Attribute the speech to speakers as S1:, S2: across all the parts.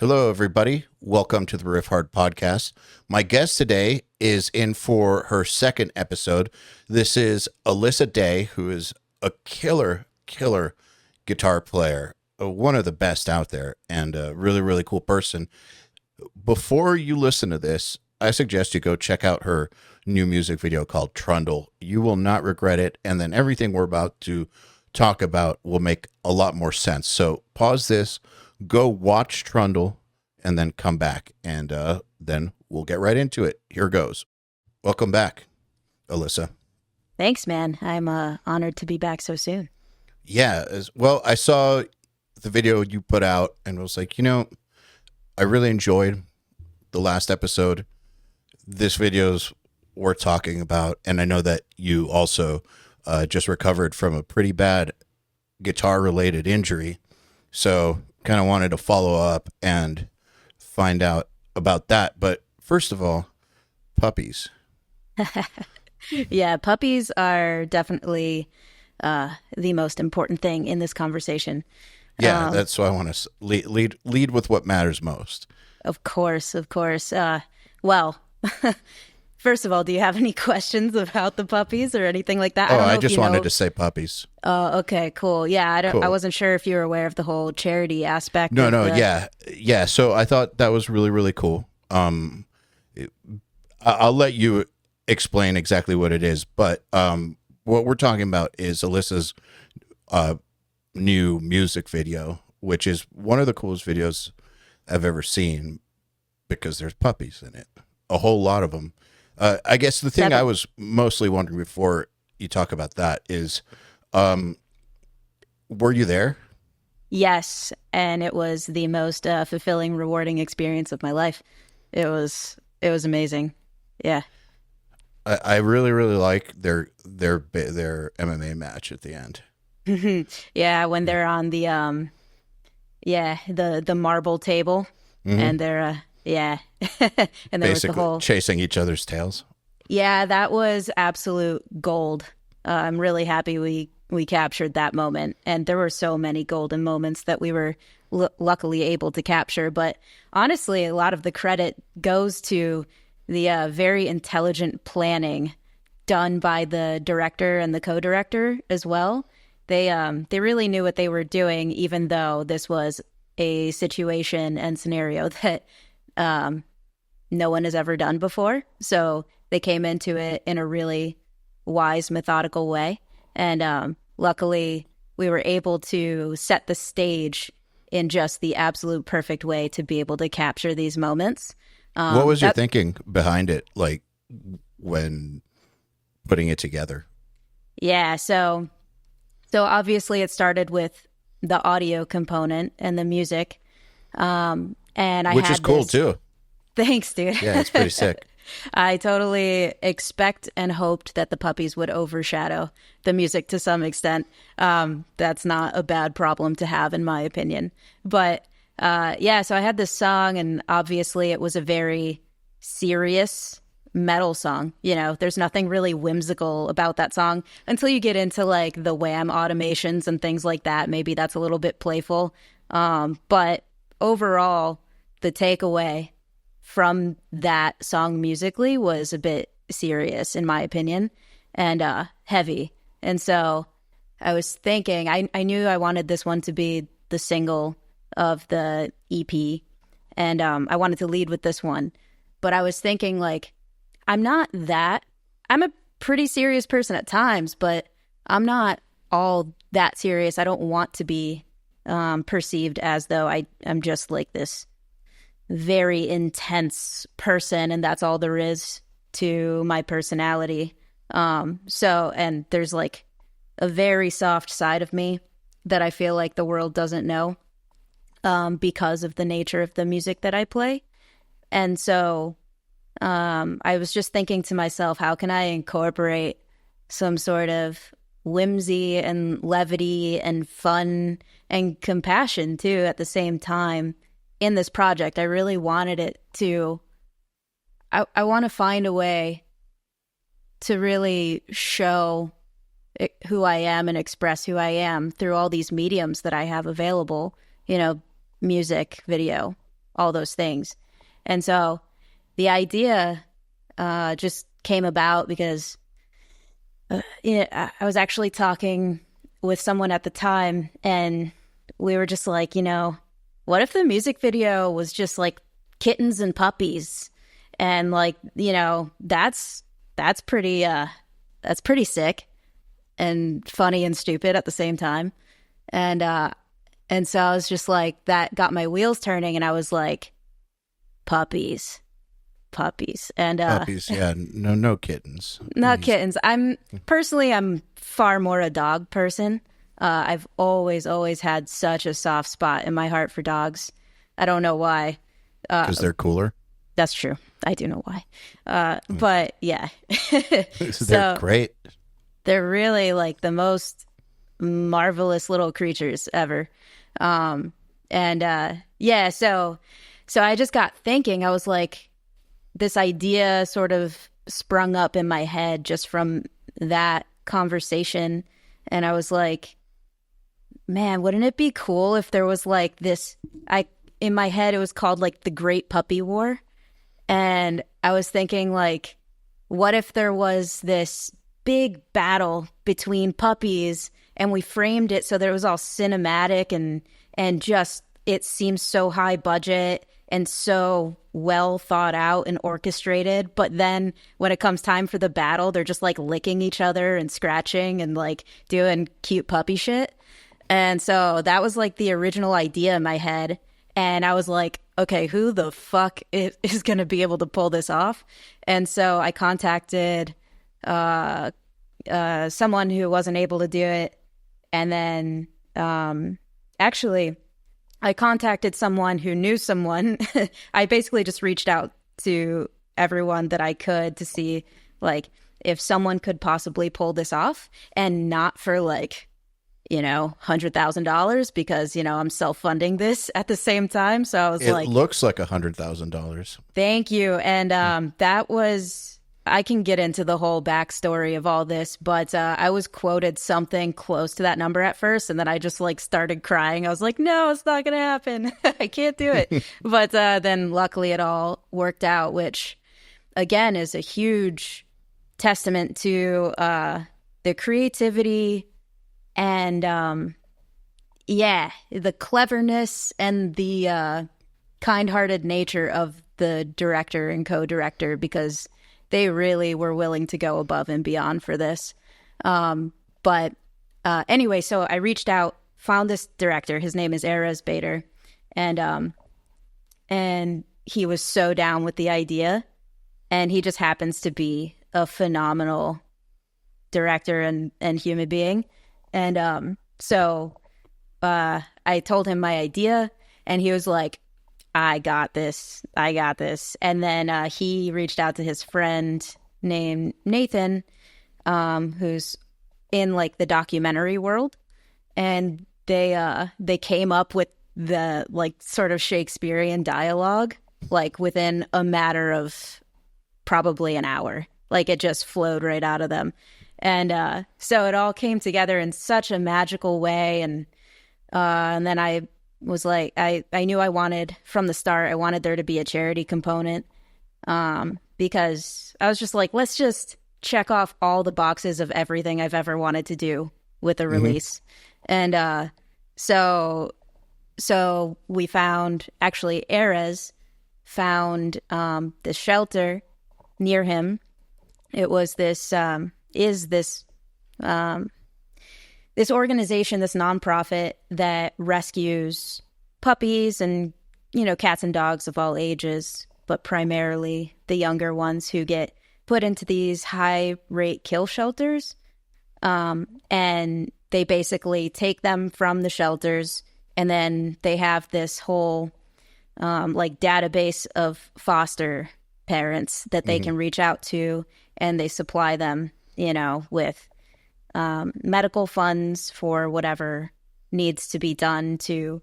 S1: Hello, everybody. Welcome to the Riffhard Podcast. My guest today is in for her second episode. This is Alyssa Day, who is a killer guitar player, one of the best out there, and a really cool person. Before you listen to this, I suggest you go check out her new music video called Trundle. You will not regret it, and then everything we're about to talk about will make a lot more sense. So pause this, go watch Trundle, and then come back, and then we'll get right into it. Here goes. Welcome back, Alyssa.
S2: Thanks, man. I'm honored to be back so soon.
S1: Yeah, well, I saw the video you put out and was like, I really enjoyed the last episode. This video's worth talking about, and I know that you also just recovered from a pretty bad guitar-related injury, so kind of wanted to follow up and find out about that. But first of all, puppies.
S2: Yeah, puppies are definitely the most important thing in this conversation.
S1: Yeah, that's why I want to lead with what matters most.
S2: Of course. Well, first of all, do you have any questions about the puppies or anything like that?
S1: I just wanted to say puppies.
S2: Oh, okay, cool. Yeah,
S1: Cool.
S2: I wasn't sure if you were aware of the whole charity aspect.
S1: Yeah. So I thought that was really cool. I'll let you explain exactly what it is, but what we're talking about is Alyssa's new music video, which is one of the coolest videos I've ever seen because there's puppies in it, a whole lot of them. I guess the thing I was mostly wondering before you talk about that is, were you there?
S2: Yes, and it was the most fulfilling, rewarding experience of my life. It was amazing. Yeah.
S1: I really like their MMA match at the end.
S2: Yeah, when they're on the the marble table, and they're and there was the whole
S1: chasing each other's tails.
S2: Yeah, that was absolute gold. I'm really happy we captured that moment, and there were so many golden moments that we were luckily able to capture. But honestly, a lot of the credit goes to the very intelligent planning done by the director and the co-director as well. They really knew what they were doing, even though this was a situation and scenario that no one has ever done before. So they came into it in a really wise, methodical way. And luckily, we were able to set the stage in just the absolute perfect way to be able to capture these moments.
S1: What was your thinking behind it, like when putting it together?
S2: Yeah, so obviously it started with the audio component and the music, which
S1: is cool too.
S2: Thanks, dude.
S1: Yeah, it's pretty sick.
S2: I totally expect and hoped that the puppies would overshadow the music to some extent. That's not a bad problem to have, in my opinion. But so I had this song, and obviously it was a very serious metal song. There's nothing really whimsical about that song until you get into like the wham automations and things like that. Maybe that's a little bit playful. But overall, the takeaway from that song musically was a bit serious, in my opinion, and heavy. And so I was thinking, I knew I wanted this one to be the single of the EP, and I wanted to lead with this one. But I was thinking, like, I'm a pretty serious person at times, but I'm not all that serious. I don't want to be perceived as though I'm just like this very intense person, and that's all there is to my personality. And there's like a very soft side of me that I feel like the world doesn't know because of the nature of the music that I play. And so I was just thinking to myself, how can I incorporate some sort of whimsy and levity and fun and compassion too at the same time in this project? I really wanted it to, I want to find a way to really show who I am and express who I am through all these mediums that I have available, music, video, all those things. And so the idea just came about because I was actually talking with someone at the time, and we were just like, what if the music video was just like kittens and puppies? And like, that's pretty sick and funny and stupid at the same time. And so I was just like, that got my wheels turning, and I was like, puppies. And
S1: Puppies, yeah, no kittens.
S2: Not kittens. I'm far more a dog person. I've always had such a soft spot in my heart for dogs. I don't know why.
S1: Because they're cooler?
S2: That's true. I do know why. But yeah.
S1: They're great.
S2: They're really like the most marvelous little creatures ever. So I just got thinking, I was like, this idea sort of sprung up in my head just from that conversation. And I was like, man, wouldn't it be cool if there was like this, in my head, it was called like the Great Puppy War. And I was thinking like, what if there was this big battle between puppies, and we framed it so that it was all cinematic and just, it seems so high budget and so well thought out and orchestrated. But then when it comes time for the battle, they're just like licking each other and scratching and like doing cute puppy shit. And so that was like the original idea in my head. And I was like, okay, who the fuck is going to be able to pull this off? And so I contacted someone who wasn't able to do it. And then actually, I contacted someone who knew someone. I basically just reached out to everyone that I could to see like if someone could possibly pull this off, and not for like, $100,000, because, I'm self-funding this at the same time. So I was
S1: it looks like $100,000.
S2: Thank you. And that was, I can get into the whole backstory of all this, but I was quoted something close to that number at first, and then I just like started crying. I was like, no, it's not going to happen. I can't do it. But then luckily it all worked out, which again is a huge testament to the creativity and the cleverness and the kind-hearted nature of the director and co-director, because they really were willing to go above and beyond for this. But anyway, so I reached out, found this director. His name is Erez Bader. And he was so down with the idea. And he just happens to be a phenomenal director and human being. And so I told him my idea, and he was like, I got this. And then he reached out to his friend named Nathan, who's in like the documentary world. And they came up with the like sort of Shakespearean dialogue, like within a matter of probably an hour. Like it just flowed right out of them. And so it all came together in such a magical way. And then I was like, I knew I wanted, from the start, I wanted there to be a charity component, because I was just like, let's just check off all the boxes of everything I've ever wanted to do with a release. And so we found, actually Erez found this shelter near him. It was this this organization, this nonprofit that rescues puppies and, cats and dogs of all ages, but primarily the younger ones who get put into these high rate kill shelters. And they basically take them from the shelters, and then they have this whole like database of foster parents that they can reach out to, and they supply them, with medical funds for whatever needs to be done to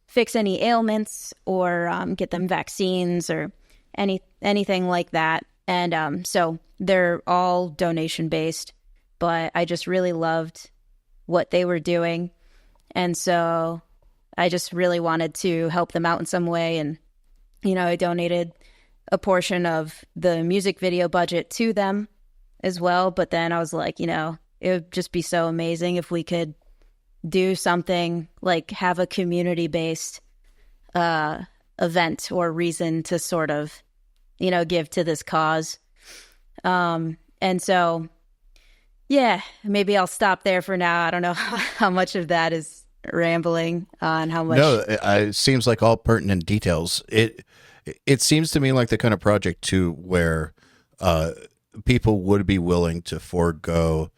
S2: fix any ailments or get them vaccines or anything like that. And so they're all donation based, but I just really loved what they were doing. And so I just really wanted to help them out in some way. And I donated a portion of the music video budget to them as well. But then I was like, it would just be so amazing if we could do something like have a community-based event or reason to sort of, give to this cause. And so, yeah, maybe I'll stop there for now. I don't know how much of that is rambling and how much.
S1: No, it seems like all pertinent details. It seems to me like the kind of project too where people would be willing to forego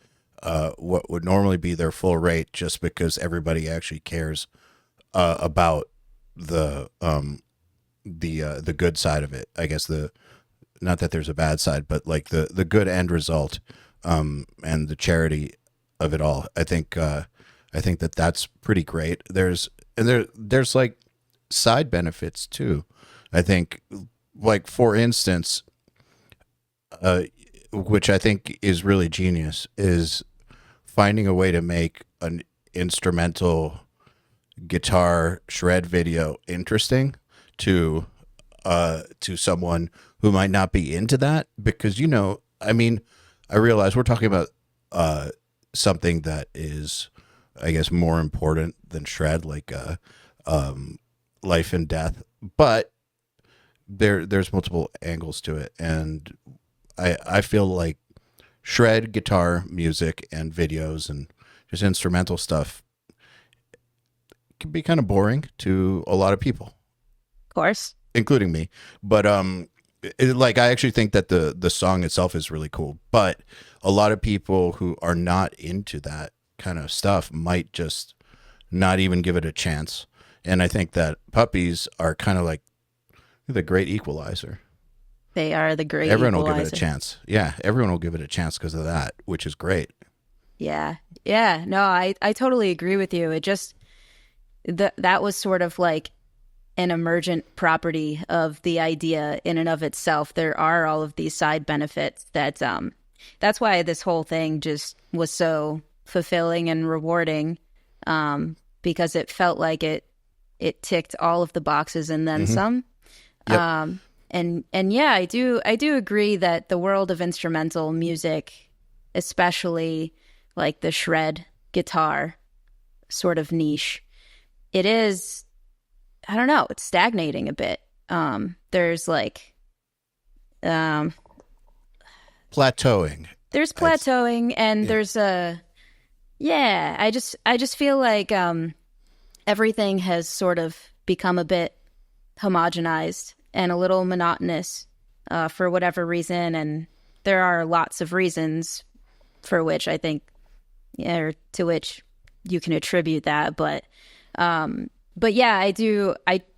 S1: what would normally be their full rate just because everybody actually cares about the good side of it. I guess not that there's a bad side, but like the good end result and the charity of it all. I think that that's pretty great. There's like side benefits too. I think, like, for instance, which I think is really genius, is finding a way to make an instrumental guitar shred video interesting to someone who might not be into that. Because, I mean, I realize we're talking about something that is, I guess, more important than shred, like life and death. But there's multiple angles to it, and I feel like shred guitar music and videos and just instrumental stuff can be kind of boring to a lot of people,
S2: Of course.
S1: including me. But like, I actually think that the song itself is really cool, but a lot of people who are not into that kind of stuff might just not even give it a chance. And I think that Puppies are kind of like the great equalizer.
S2: They are the great
S1: Everyone
S2: equalizer.
S1: will give it a chance. Yeah, everyone will give it a chance because of that, which is great.
S2: Yeah. Yeah. No, I totally agree with you. It just, that was sort of like an emergent property of the idea in and of itself. There are all of these side benefits that's why this whole thing just was so fulfilling and rewarding, because it felt like it ticked all of the boxes and then some.
S1: Yep.
S2: And yeah, I do agree that the world of instrumental music, especially like the shred guitar sort of niche, it is, I don't know, it's stagnating a bit. There's like
S1: Plateauing.
S2: there's plateauing, and
S1: Yeah.
S2: there's I just feel like everything has sort of become a bit homogenized and a little monotonous for whatever reason. And there are lots of reasons for which I think, or to which you can attribute that. But yeah, I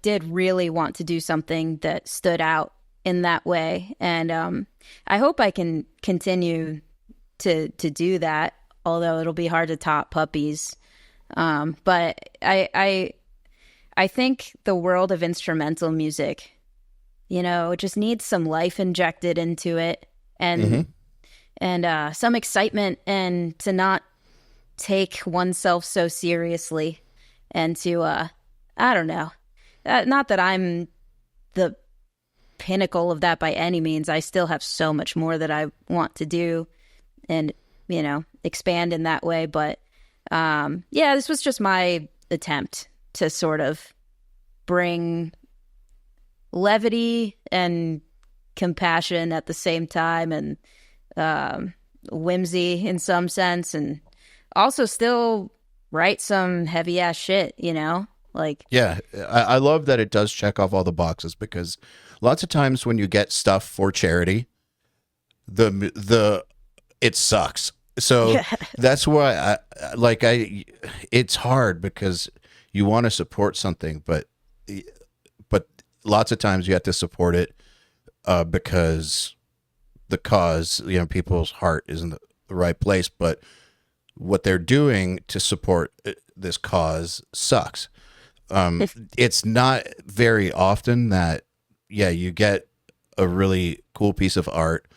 S2: did really want to do something that stood out in that way. And I hope I can continue to do that, although it'll be hard to top Puppies. But I think the world of instrumental music, it just needs some life injected into it, and some excitement, and to not take oneself so seriously, and to I don't know, not that I'm the pinnacle of that by any means. I still have so much more that I want to do and expand in that way. But this was just my attempt to sort of bring levity and compassion at the same time, and whimsy in some sense, and also still write some heavy ass shit, like.
S1: Yeah, I love that it does check off all the boxes, because lots of times when you get stuff for charity, it sucks. So that's why it's hard, because you want to support something, but lots of times you have to support it because the cause, people's heart isn't the right place, but what they're doing to support this cause sucks. It's not very often that, you get a really cool piece of art,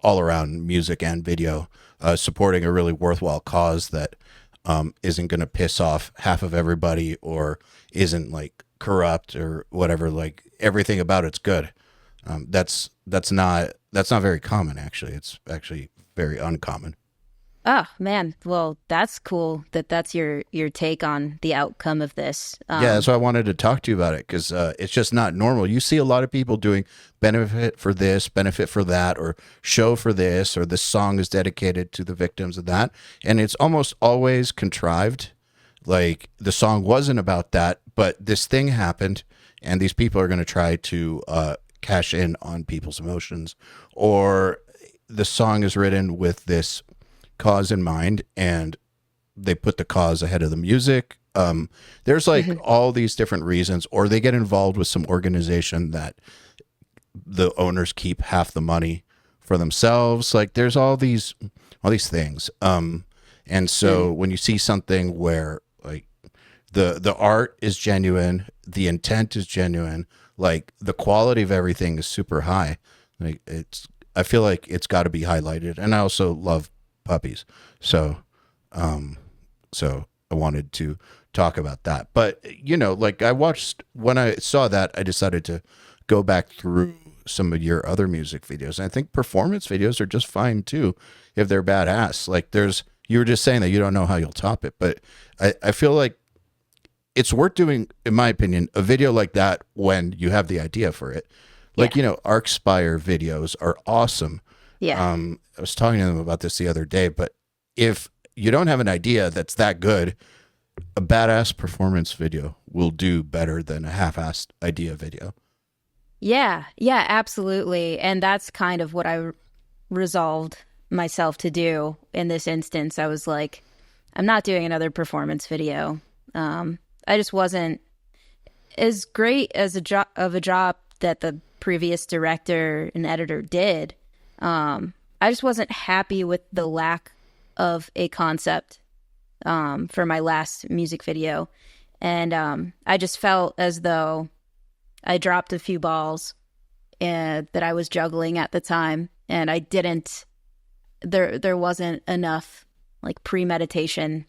S1: all around music and video, supporting a really worthwhile cause that isn't going to piss off half of everybody, or isn't like corrupt or whatever. Like everything about it's good. That's not very common. Actually, it's actually very uncommon.
S2: Oh man, well that's cool that that's your take on the outcome of this.
S1: Yeah, that's why I wanted to talk to you about it, because it's just not normal. You see a lot of people doing benefit for this, benefit for that, or show for this, or this song is dedicated to the victims of that, and it's almost always contrived. Like the song wasn't about that, but this thing happened, and these people are going to try to cash in on people's emotions, or the song is written with this cause in mind, and they put the cause ahead of the music. There's like all these different reasons, or they get involved with some organization that the owners keep half the money for themselves. Like there's all these things. And so when you see something where like the art is genuine, the intent is genuine, like the quality of everything is super high. Like I feel like it's got to be highlighted. And I also love Puppies. So I wanted to talk about that. But, you know, like when I saw that, I decided to go back through some of your other music videos. And I think performance videos are just fine too, if they're badass. Like you were just saying that you don't know how you'll top it, but I feel like it's worth doing, in my opinion, a video like that when you have the idea for it. Like, you know, Arcspire videos are awesome.
S2: Yeah.
S1: I was talking to them about this the other day, but if you don't have an idea that's that good, a badass performance video will do better than a half-assed idea video.
S2: Yeah, absolutely. And that's kind of what I resolved myself to do in this instance. I was like, I'm not doing another performance video. I just wasn't as great as a job that the previous director and editor did. I just wasn't happy with the lack of a concept for my last music video. And I just felt as though I dropped a few balls that I was juggling at the time. And I didn't, there wasn't enough like premeditation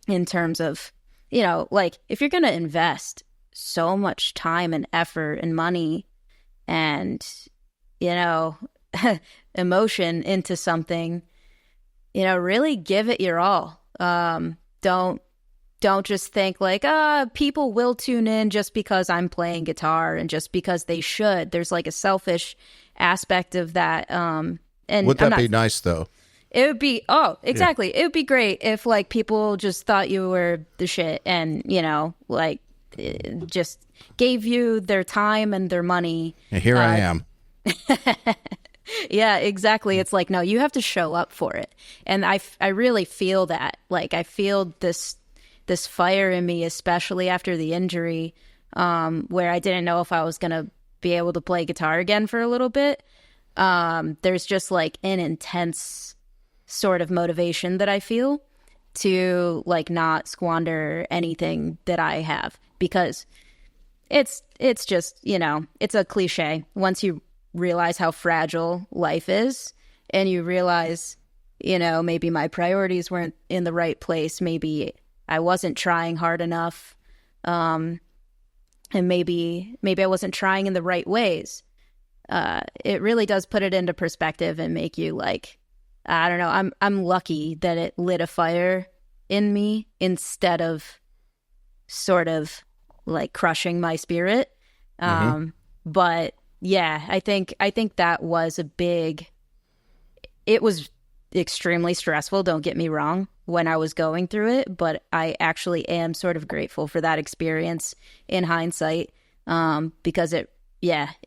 S2: in terms of, you know, like if you're going to invest so much time and effort and money and, you know, emotion into something, you know, really give it your all. Don't just think like, people will tune in just because I'm playing guitar and just because they should. There's like a selfish aspect of that. And
S1: would that be nice though?
S2: It would be, exactly. Yeah. It would be great if like people just thought you were the shit and, you know, like just gave you their time and their money.
S1: And here I am.
S2: Yeah, exactly. It's like, no, you have to show up for it. And I really feel that. Like, I feel this fire in me, especially after the injury, where I didn't know if I was going to be able to play guitar again for a little bit. There's just like an intense sort of motivation that I feel to like not squander anything that I have, because it's just, you know, it's a cliche. Once you realize how fragile life is and you realize, you know, maybe my priorities weren't in the right place, maybe I wasn't trying hard enough, and maybe I wasn't trying in the right ways, it really does put it into perspective and make you like, I don't know, I'm lucky that it lit a fire in me instead of sort of like crushing my spirit. But yeah, I think that was it was extremely stressful, don't get me wrong, when I was going through it, but I actually am sort of grateful for that experience in hindsight, because it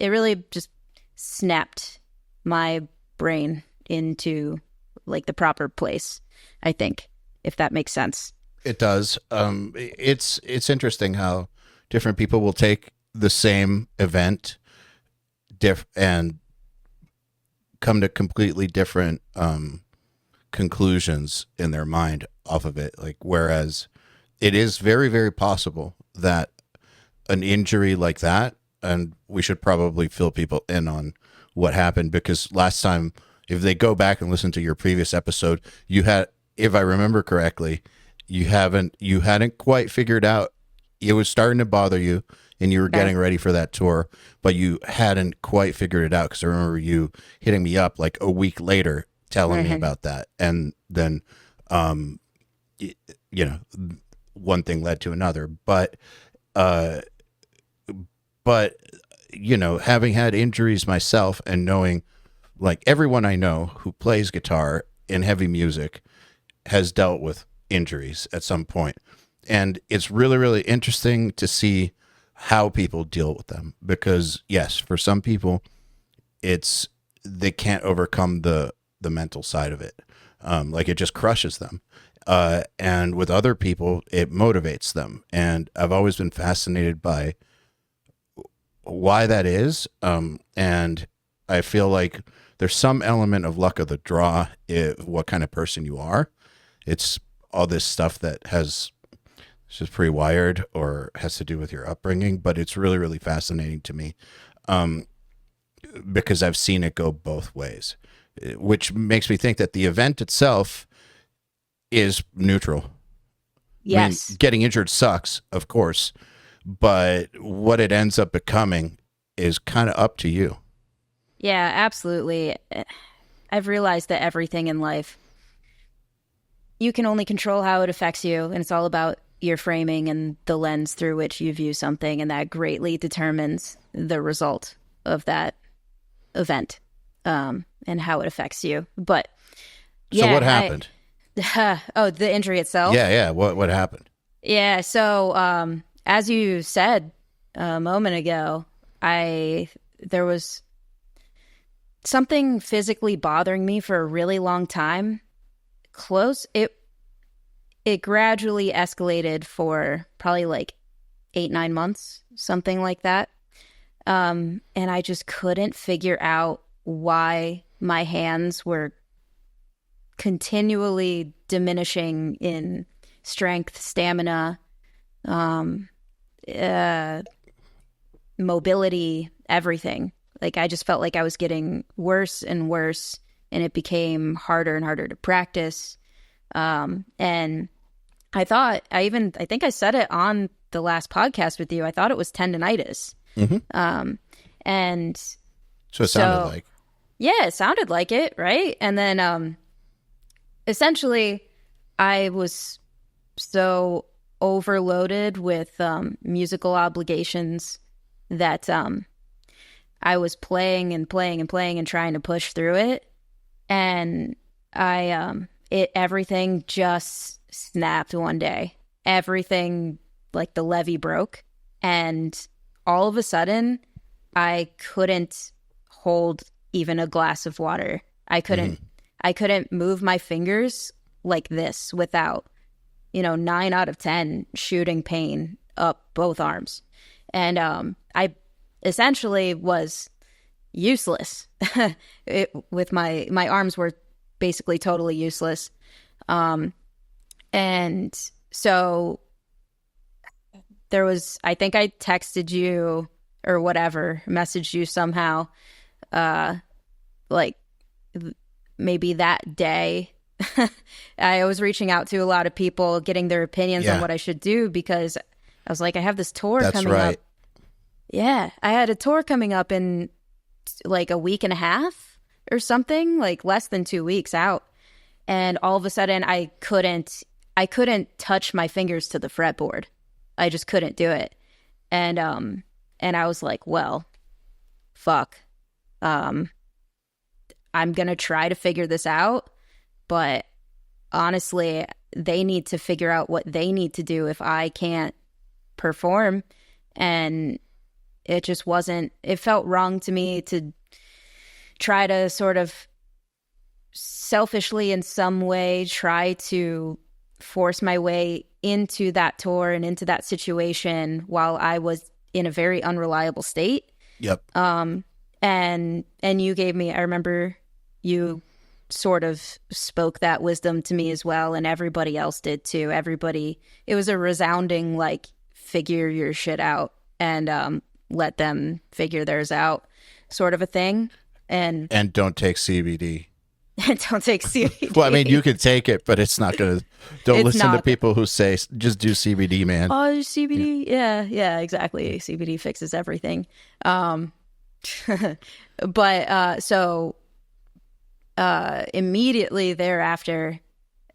S2: really just snapped my brain into like the proper place, I think, if that makes sense.
S1: It does. It's interesting how different people will take the same event and come to completely different conclusions in their mind off of it. Like, whereas it is very, very possible that an injury like that, and we should probably fill people in on what happened, because last time, if they go back and listen to your previous episode, you had, if I remember correctly, you hadn't quite figured out, it was starting to bother you. and you were
S2: Okay.
S1: getting ready for that tour, but you hadn't quite figured it out, because I remember you hitting me up like a week later telling me about that. And then, y- you know, one thing led to another. But you know, having had injuries myself and knowing, like, everyone I know who plays guitar in heavy music has dealt with injuries at some point. And it's really, really interesting to see how people deal with them, because yes, for some people they can't overcome the mental side of it. Like, it just crushes them. And with other people, it motivates them. And I've always been fascinated by why that is. And I feel like there's some element of luck of the draw, what kind of person you are. It's all this stuff that it's just pre-wired or has to do with your upbringing, but it's really, really fascinating to me, because I've seen it go both ways, which makes me think that the event itself is neutral.
S2: Yes.
S1: I mean, getting injured sucks, of course, but what it ends up becoming is kind of up to you.
S2: Yeah, absolutely. I've realized that everything in life, you can only control how it affects you, and it's all about your framing and the lens through which you view something, and that greatly determines the result of that event, and how it affects you. But
S1: So what happened?
S2: The injury itself?
S1: Yeah. What happened?
S2: Yeah, so as you said a moment ago, there was something physically bothering me for a really long time. It gradually escalated for probably like 8-9 months, something like that. And I just couldn't figure out why my hands were continually diminishing in strength, stamina, mobility, everything. Like, I just felt like I was getting worse and worse, and it became harder and harder to practice. And I think I said it on the last podcast with you. I thought it was tendonitis.
S1: Mm-hmm.
S2: And
S1: So it sounded like.
S2: Yeah, it sounded like it, right? And then essentially I was so overloaded with musical obligations that I was playing and playing and playing and trying to push through it. And everything just snapped one day. Everything, like, the levee broke. And all of a sudden, I couldn't hold even a glass of water. I couldn't move my fingers like this without, 9 out of 10 shooting pain up both arms. And I essentially was useless. With my arms were basically totally useless. And so there was, I think I texted you or whatever, messaged you somehow, like maybe that day. I was reaching out to a lot of people, getting their opinions on what I should do, because I was like, I have this tour coming up. Yeah, I had a tour coming up in like a week and a half or something, like less than 2 weeks out. And all of a sudden I couldn't touch my fingers to the fretboard. I just couldn't do it. And I was like, well, fuck. I'm going to try to figure this out, but honestly, they need to figure out what they need to do if I can't perform. And it just it felt wrong to me to try to sort of selfishly in some way try to force my way into that tour and into that situation while I was in a very unreliable state.
S1: Yep.
S2: And you gave me, I remember you sort of spoke that wisdom to me as well, and everybody else did too. It was a resounding, like, figure your shit out and let them figure theirs out sort of a thing. And
S1: don't take CBD.
S2: Don't take CBD.
S1: Well, I mean, you could take it, but it's not going to. Don't
S2: It's
S1: listen to
S2: not.
S1: people who say just do CBD, man.
S2: Oh, CBD. Yeah, exactly. CBD fixes everything. But so immediately thereafter,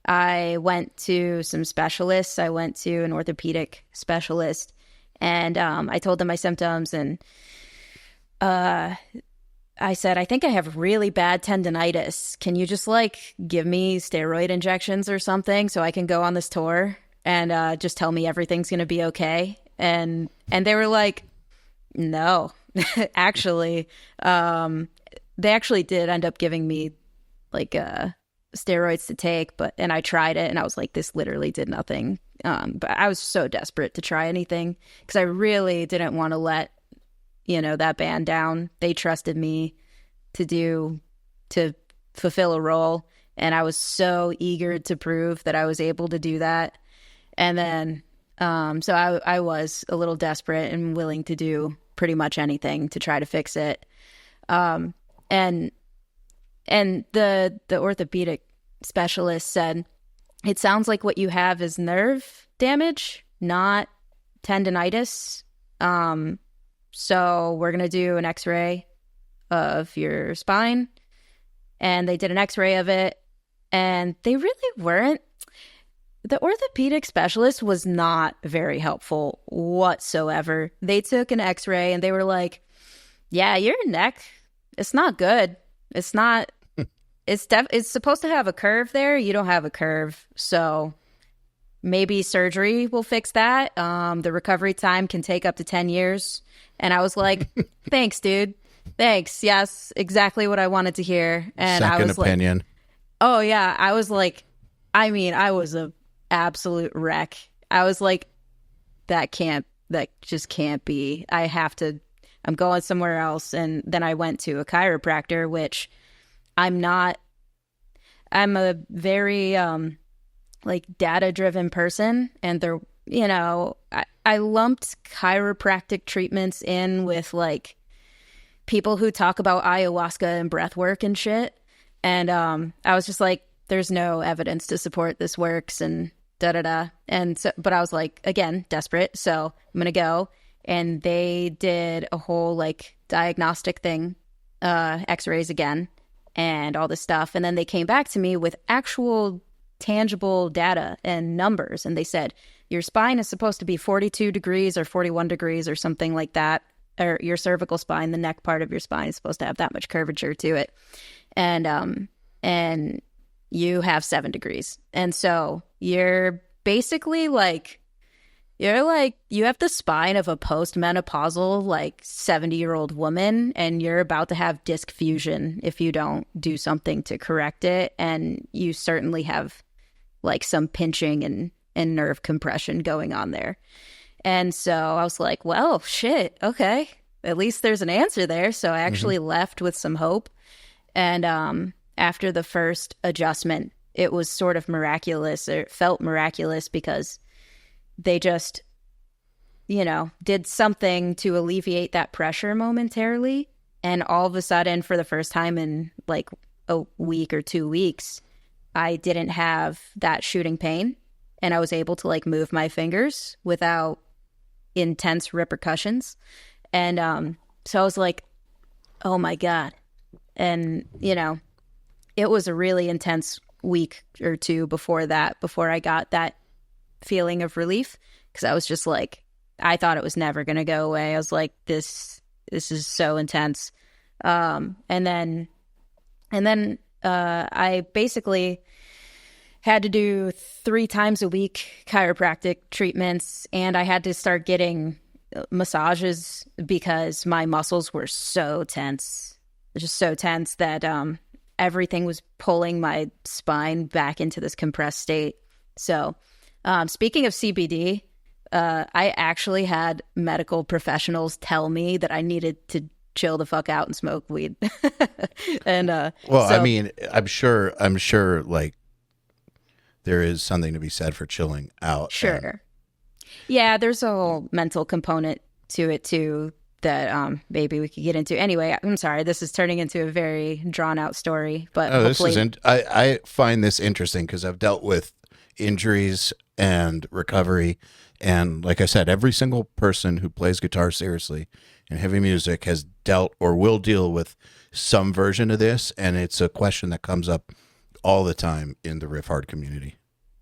S2: I went to some specialists. I went to an orthopedic specialist, and I told them my symptoms, and I said, I think I have really bad tendonitis. Can you just like give me steroid injections or something so I can go on this tour and just tell me everything's going to be okay? And they were like, no, actually, they actually did end up giving me like steroids to take, and I tried it and I was like, this literally did nothing. But I was so desperate to try anything because I really didn't want to let that band down. They trusted me to fulfill a role, and I was so eager to prove that I was able to do that. And then so I was a little desperate and willing to do pretty much anything to try to fix it. And the orthopedic specialist said, it sounds like what you have is nerve damage, not tendonitis. So we're going to do an x-ray of your spine. And they did an x-ray of it. And they really weren't. The orthopedic specialist was not very helpful whatsoever. They took an x-ray and they were like, yeah, your neck, it's not good. It's not, it's supposed to have a curve there. You don't have a curve. So maybe surgery will fix that. The recovery time can take up to 10 years. And I was like, thanks, dude. Thanks. Yes, exactly what I wanted to hear. And I was
S1: opinion.
S2: Like, oh, yeah. I was like, I was a absolute wreck. I was like, that just can't be. I'm going somewhere else. And then I went to a chiropractor, which I'm a very like data-driven person, and they're, I lumped chiropractic treatments in with like people who talk about ayahuasca and breath work and shit. And I was just like, there's no evidence to support this works and da-da-da. And so, but I was like, again, desperate. So I'm going to go. And they did a whole like diagnostic thing, x-rays again, and all this stuff. And then they came back to me with actual tangible data and numbers. And they said, your spine is supposed to be 42 degrees or 41 degrees or something like that. Or your cervical spine, the neck part of your spine, is supposed to have that much curvature to it. And you have 7 degrees. And so you're basically like, you have the spine of a postmenopausal, like 70-year-old woman, and you're about to have disc fusion if you don't do something to correct it. And you certainly have like some pinching and nerve compression going on there. And so I was like, well, shit, okay. At least there's an answer there. So I actually left with some hope. And after the first adjustment, it was sort of miraculous, or it felt miraculous, because they just, did something to alleviate that pressure momentarily. And all of a sudden, for the first time in like a week or 2 weeks, I didn't have that shooting pain. And I was able to like move my fingers without intense repercussions. And so I was like, oh my God. And, it was a really intense week or two before I got that feeling of relief. Because I was just like, I thought it was never going to go away. I was like, this is so intense. And then I basically had to do 3 times a week chiropractic treatments, and I had to start getting massages because my muscles were so tense, just so tense that everything was pulling my spine back into this compressed state. So speaking of CBD, I actually had medical professionals tell me that I needed to chill the fuck out and smoke weed. And
S1: I mean, I'm sure like there is something to be said for chilling out.
S2: Sure. Yeah, there's a whole mental component to it too. that maybe we could get into. Anyway, I'm sorry, this is turning into a very drawn out story, but
S1: Oh,
S2: hopefully,
S1: I find this interesting because I've dealt with injuries and recovery. And like I said, every single person who plays guitar seriously in heavy music has dealt or will deal with some version of this. And it's a question that comes up all the time in the Riffhard community.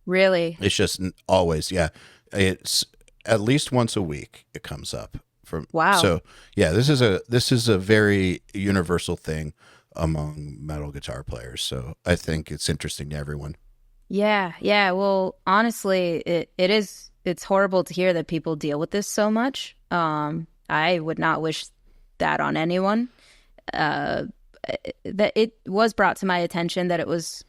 S2: really,
S1: It's just always, yeah. It's at least once a week it comes up from.
S2: wow.
S1: So yeah, this is a very universal thing among metal guitar players. So I think it's interesting to everyone.
S2: Yeah, yeah. Well, honestly, it's horrible to hear that people deal with this so much. I would not wish that on anyone. That it was brought to my attention that it was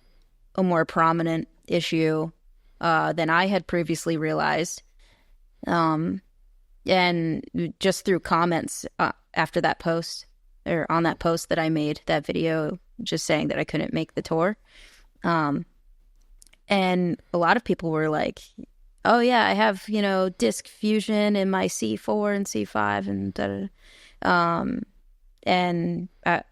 S2: a more prominent issue than I had previously realized. And just through comments after that post, or on that post that I made, that video, just saying that I couldn't make the tour. And a lot of people were like, oh yeah, I have, disc fusion in my C4 and C5 and da-da-da. And I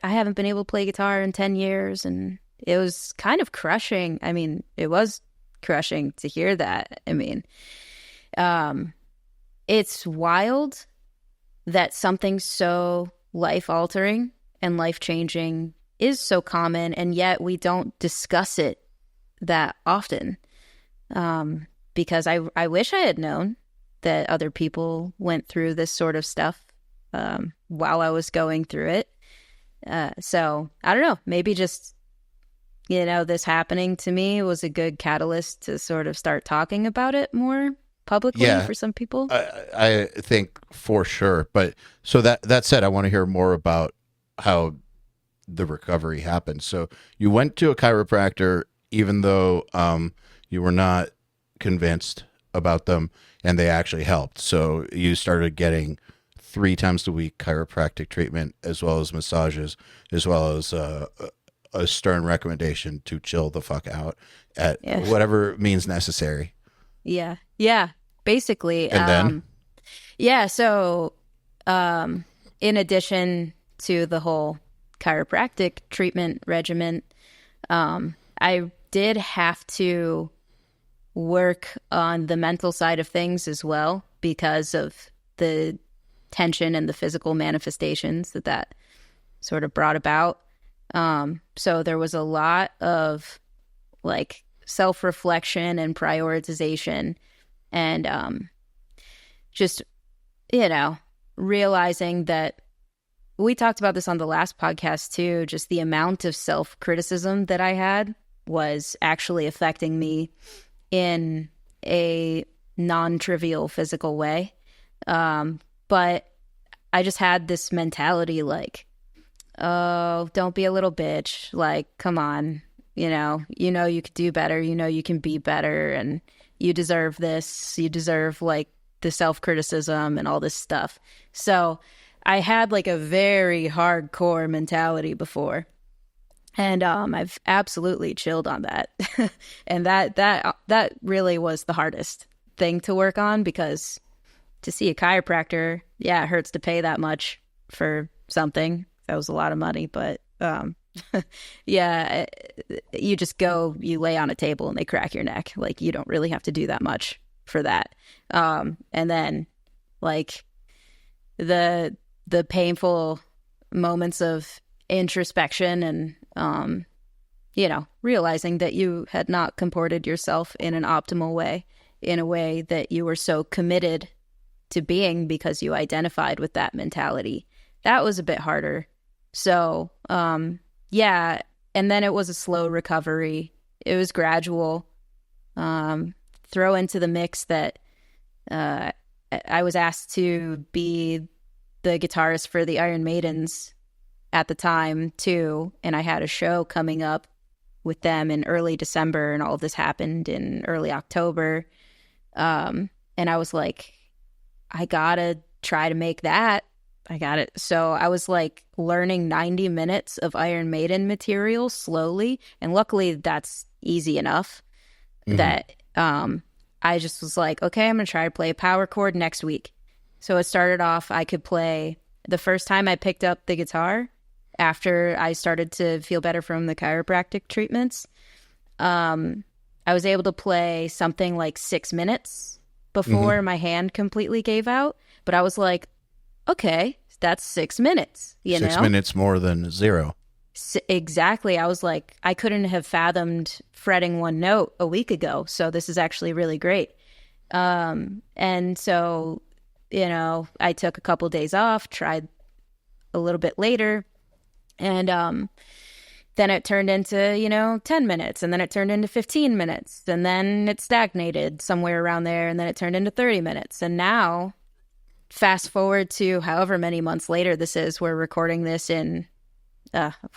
S2: haven't been able to play guitar in 10 years. And it was kind of crushing. I mean, it was crushing to hear that. I mean, it's wild that something so life-altering and life-changing is so common, and yet we don't discuss it that often. Because I wish I had known that other people went through this sort of stuff while I was going through it. So I don't know, maybe just, this happening to me was a good catalyst to sort of start talking about it more publicly for some people.
S1: I think for sure. But so that said, I want to hear more about how the recovery happened. So you went to a chiropractor, even though you were not convinced about them, and they actually helped. So you started getting 3 times a week chiropractic treatment, as well as massages, as well as a stern recommendation to chill the fuck out at whatever means necessary.
S2: Yeah, basically.
S1: And then?
S2: Yeah, so in addition to the whole chiropractic treatment regimen, I did have to work on the mental side of things as well, because of the tension and the physical manifestations that sort of brought about. So there was a lot of like self-reflection and prioritization, and just, realizing that we talked about this on the last podcast too, just the amount of self-criticism that I had was actually affecting me in a non-trivial physical way. But I just had this mentality like, oh, don't be a little bitch. Like, come on, you could do better. You can be better, and you deserve this. You deserve like the self-criticism and all this stuff. So I had like a very hardcore mentality before. And I've absolutely chilled on that. And that really was the hardest thing to work on, because to see a chiropractor, it hurts to pay that much for something. That was a lot of money, but you just go, you lay on a table and they crack your neck. Like, you don't really have to do that much for that. And then like the painful moments of introspection and realizing that you had not comported yourself in an optimal way, in a way that you were so committed to being because you identified with that mentality. That was a bit harder. So, and then it was a slow recovery. It was gradual. Throw into the mix that I was asked to be the guitarist for the Iron Maidens at the time too, and I had a show coming up with them in early December, and all of this happened in early October. And I was like, I gotta try to make that. I got it. So I was like learning 90 minutes of Iron Maiden material slowly, and luckily that's easy enough. That I just was like, okay, I'm gonna try to play a power chord next week. So it started off, I could play the first time I picked up the guitar after I started to feel better from the chiropractic treatments. I was able to play something like 6 minutes before my hand completely gave out. But I was like, okay, that's 6 minutes, you know?
S1: 6 minutes more than 0.
S2: Exactly. I was like, I couldn't have fathomed fretting one note a week ago. So this is actually really great. And so, you know, I took a couple days off, tried a little bit later, and then it turned into, you know, 10 minutes, and then it turned into 15 minutes, and then it stagnated somewhere around there, and then it turned into 30 minutes. And now, fast forward to however many months later this is, we're recording this in,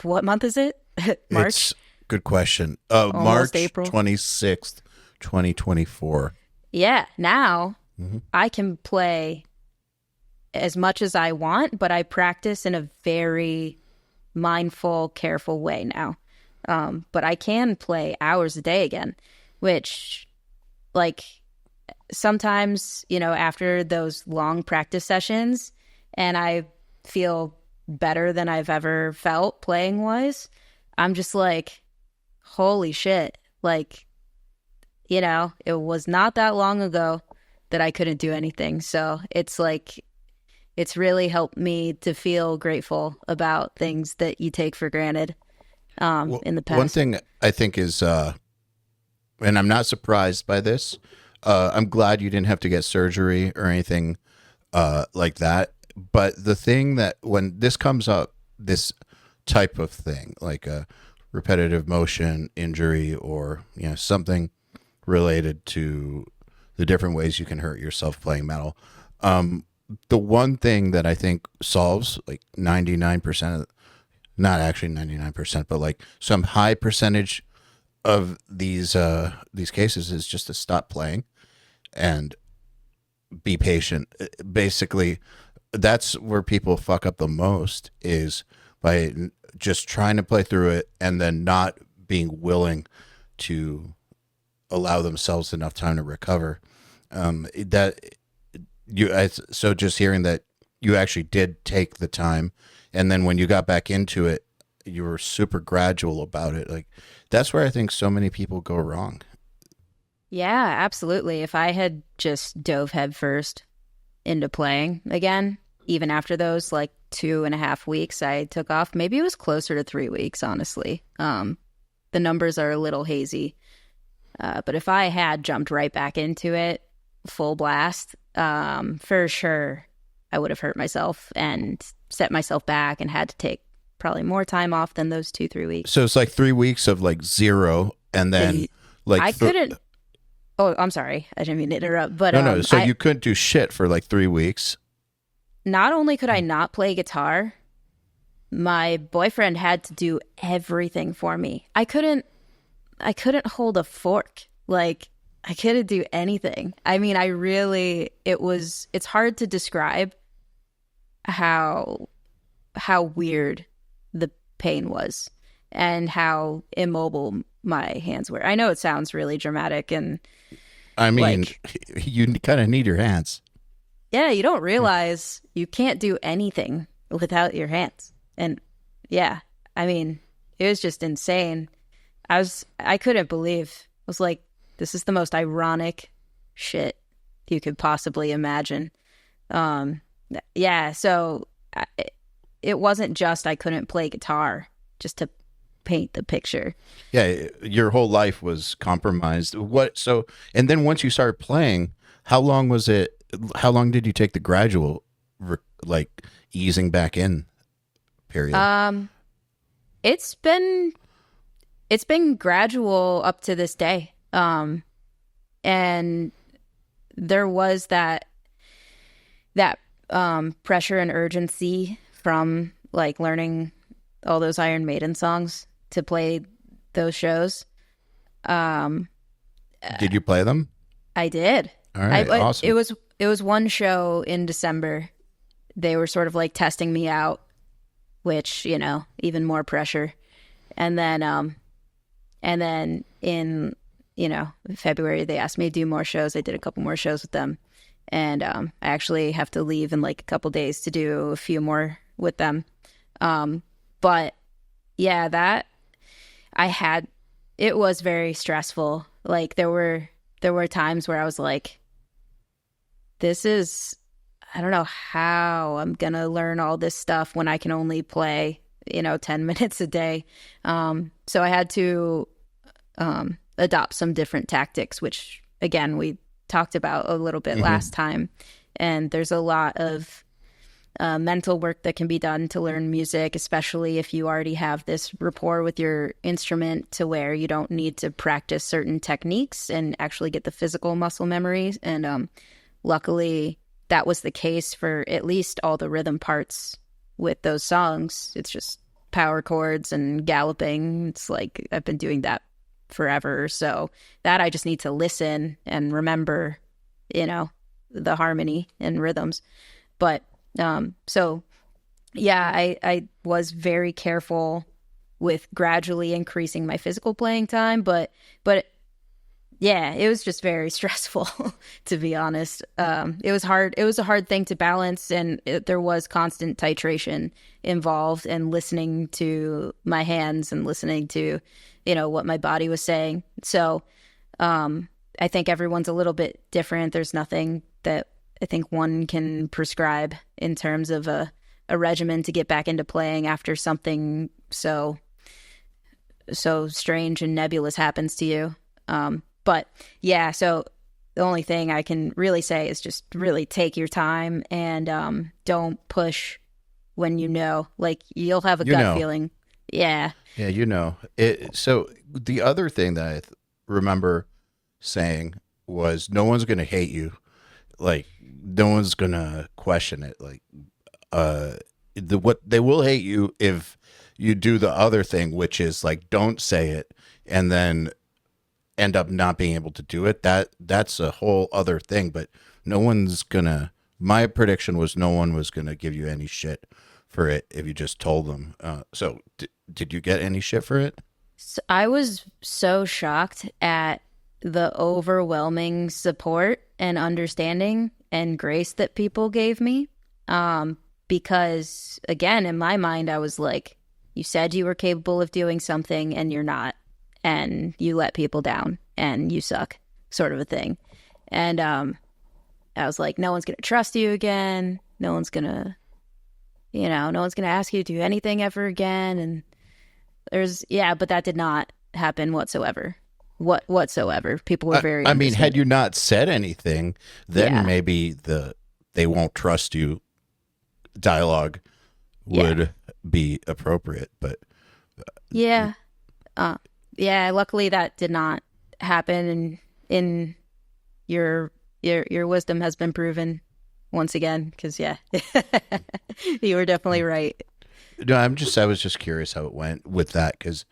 S2: what month is it? March?
S1: Good question.
S2: Almost
S1: March
S2: April.
S1: 26th, 2024.
S2: Yeah, now I can play as much as I want, but I practice in a very mindful, careful way now. But I can play hours a day again, which, like, sometimes, you know, after those long practice sessions and I feel better than I've ever felt playing wise, I'm just like, holy shit. Like, you know, it was not that long ago that I couldn't do anything. So it's like, it's really helped me to feel grateful about things that you take for granted in the past.
S1: One thing I think is, and I'm not surprised by this, I'm glad you didn't have to get surgery or anything like that. But the thing that when this comes up, this type of thing, like a repetitive motion injury or, you know, something related to the different ways you can hurt yourself playing metal, the one thing that I think solves like 99% of, not actually 99%, but like some high percentage of these cases is just to stop playing and be patient. Basically, that's where people fuck up the most, is by just trying to play through it and then not being willing to allow themselves enough time to recover. So just hearing that you actually did take the time, and then when you got back into it, you were super gradual about it. Like, that's where I think so many people go wrong.
S2: Yeah, absolutely. If I had just dove headfirst into playing again, even after those like 2.5 weeks I took off, maybe it was closer to 3 weeks, honestly. The numbers are a little hazy. But if I had jumped right back into it, full blast, for sure, I would have hurt myself and set myself back and had to take probably more time off than those 2-3 weeks.
S1: So it's like 3 weeks of like zero, and then like
S2: I couldn't. Oh, I'm sorry. I didn't mean to interrupt. But
S1: no. So you couldn't do shit for like 3 weeks.
S2: Not only could I not play guitar, my boyfriend had to do everything for me. I couldn't hold a fork. Like, I couldn't do anything. I mean, it's hard to describe how weird the pain was and how immobile my hands were. I know it sounds really dramatic, and
S1: I mean,
S2: like,
S1: you kind of need your hands.
S2: Yeah, you don't realize you can't do anything without your hands. And yeah, I mean, it was just insane. I couldn't believe. I was like, this is the most ironic shit you could possibly imagine. Yeah, so it wasn't just I couldn't play guitar, just to paint the picture.
S1: Yeah, your whole life was compromised. And then once you started playing, how long was it? How long did you take the gradual, like, easing back in period?
S2: It's been gradual up to this day. And there was that pressure and urgency from like learning all those Iron Maiden songs to play those shows.
S1: Did you play them?
S2: I did.
S1: All right, awesome.
S2: It was one show in December. They were sort of like testing me out, which, you know, even more pressure. And then in, you know, February, they asked me to do more shows. I did a couple more shows with them. and I actually have to leave in like a couple days to do a few more with them. But yeah, that I had, it was very stressful. Like there were times where I was like, this is, I don't know how I'm gonna learn all this stuff when I can only play, 10 minutes a day. So I had to adopt some different tactics, which again we talked about a little bit last time. And there's a lot of mental work that can be done to learn music, especially if you already have this rapport with your instrument to where you don't need to practice certain techniques and actually get the physical muscle memory. And luckily, that was the case for at least all the rhythm parts with those songs. It's just power chords and galloping. It's like I've been doing that forever. So that I just need to listen and remember, the harmony and rhythms. But so yeah, I was very careful with gradually increasing my physical playing time, but yeah, it was just very stressful, to be honest. It was hard. It was a hard thing to balance, and there was constant titration involved, and listening to my hands and listening to, what my body was saying. So I think everyone's a little bit different. There's nothing that I think one can prescribe in terms of a regimen to get back into playing after something so strange and nebulous happens to you. But yeah, so the only thing I can really say is just really take your time and don't push when like you'll have a gut feeling. Yeah.
S1: Yeah, So the other thing that I remember saying was no one's going to hate you. Like no one's going to question it. Like what they will hate you if you do the other thing, which is like don't say it and then end up not being able to do it. That's a whole other thing, but my prediction was no one was going to give you any shit for it if you just told them. So did you get any shit for it?
S2: So I was so shocked at the overwhelming support and understanding and grace that people gave me. Because again, in my mind, I was like, you said you were capable of doing something and you're not. And you let people down and you suck, sort of a thing. And I was like, no one's going to trust you again. No one's going to, no one's going to ask you to do anything ever again. And but that did not happen whatsoever. Whatsoever. People were very
S1: I mean, had you not said anything, then maybe they won't trust you dialogue would be appropriate. But
S2: yeah. Luckily that did not happen, and in your wisdom has been proven once again, because you were definitely right.
S1: No, I was just curious how it went with that, because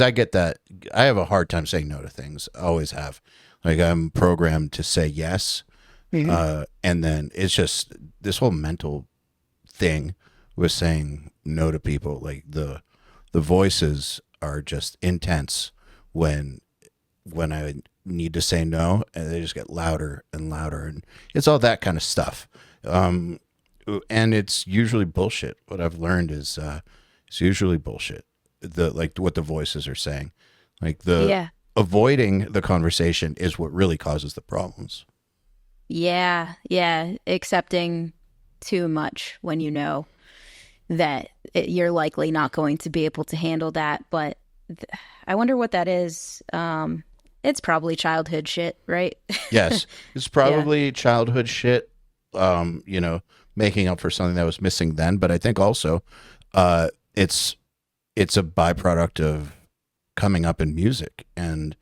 S1: I get that. I have a hard time saying no to things. I always have. Like I'm programmed to say yes, and then it's just this whole mental thing with saying no to people. Like the voices are just intense when I need to say no, and they just get louder and louder, and it's all that kind of stuff. And it's usually bullshit. What I've learned is it's usually bullshit. Like what the voices are saying, like avoiding the conversation is what really causes the problems.
S2: Yeah, accepting too much when you know that you're likely not going to be able to handle that. But I wonder what that is. It's probably childhood shit, right?
S1: Yes, it's probably childhood shit, making up for something that was missing then. But I think also it's a byproduct of coming up in music and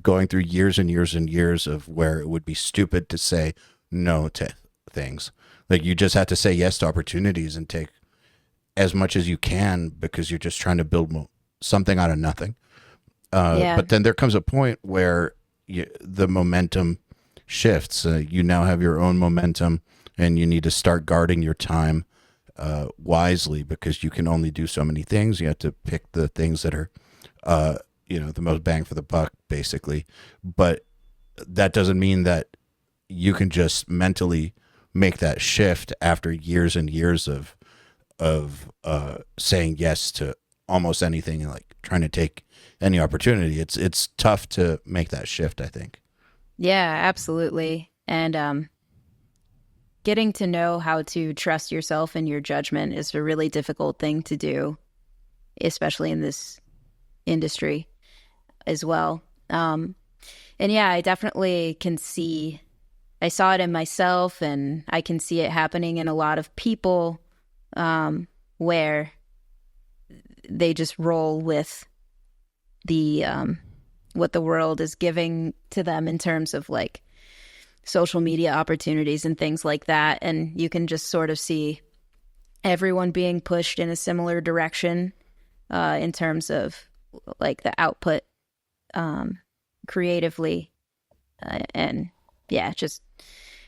S1: going through years and years and years of where it would be stupid to say no to things. Like you just have to say yes to opportunities and take as much as you can because you're just trying to build something out of nothing. But then there comes a point where the momentum shifts. You now have your own momentum, and you need to start guarding your time wisely because you can only do so many things. You have to pick the things that are, the most bang for the buck, basically. But that doesn't mean that you can just mentally make that shift after years and years of saying yes to almost anything and like trying to take any opportunity. It's tough to make that shift, I think.
S2: Yeah, absolutely. And getting to know how to trust yourself and your judgment is a really difficult thing to do, especially in this industry as well. And yeah, I definitely I saw it in myself, and I can see it happening in a lot of people, where they just roll with the what the world is giving to them in terms of like social media opportunities and things like that. And you can just sort of see everyone being pushed in a similar direction in terms of like the output creatively and yeah, just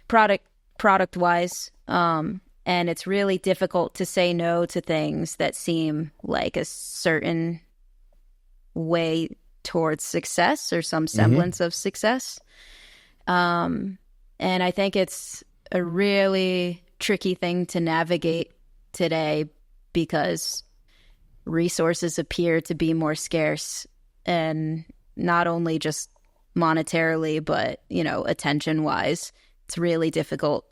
S2: product wise. And it's really difficult to say no to things that seem like a certain way towards success or some semblance of success. And I think it's a really tricky thing to navigate today because resources appear to be more scarce, and not only just monetarily, but, you know, attention wise, it's really difficult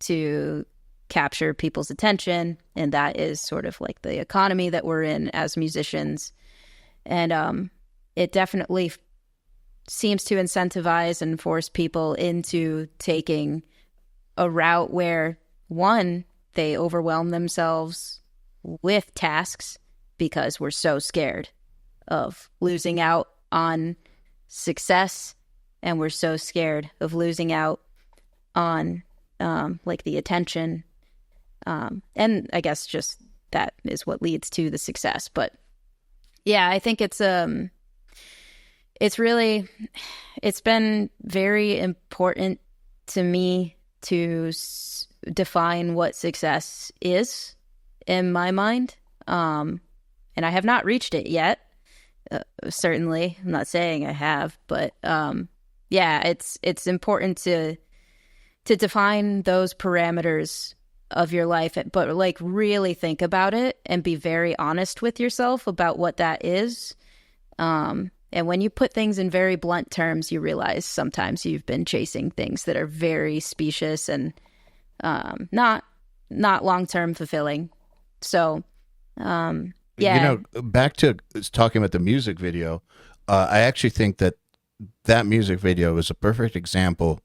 S2: to capture people's attention. And that is sort of like the economy that we're in as musicians. And it definitely seems to incentivize and force people into taking a route where, one, they overwhelm themselves with tasks because we're so scared of losing out on success, and we're so scared of losing out on like the attention, and I guess just that is what leads to the success. But yeah, I think it's been very important to me to define what success is in my mind, and I have not reached it yet. Certainly, I'm not saying I have, but yeah, it's important to define those parameters of your life, but like really think about it and be very honest with yourself about what that is. And when you put things in very blunt terms, you realize sometimes you've been chasing things that are very specious and not long-term fulfilling. So, yeah.
S1: You know, back to talking about the music video, I actually think that music video is a perfect example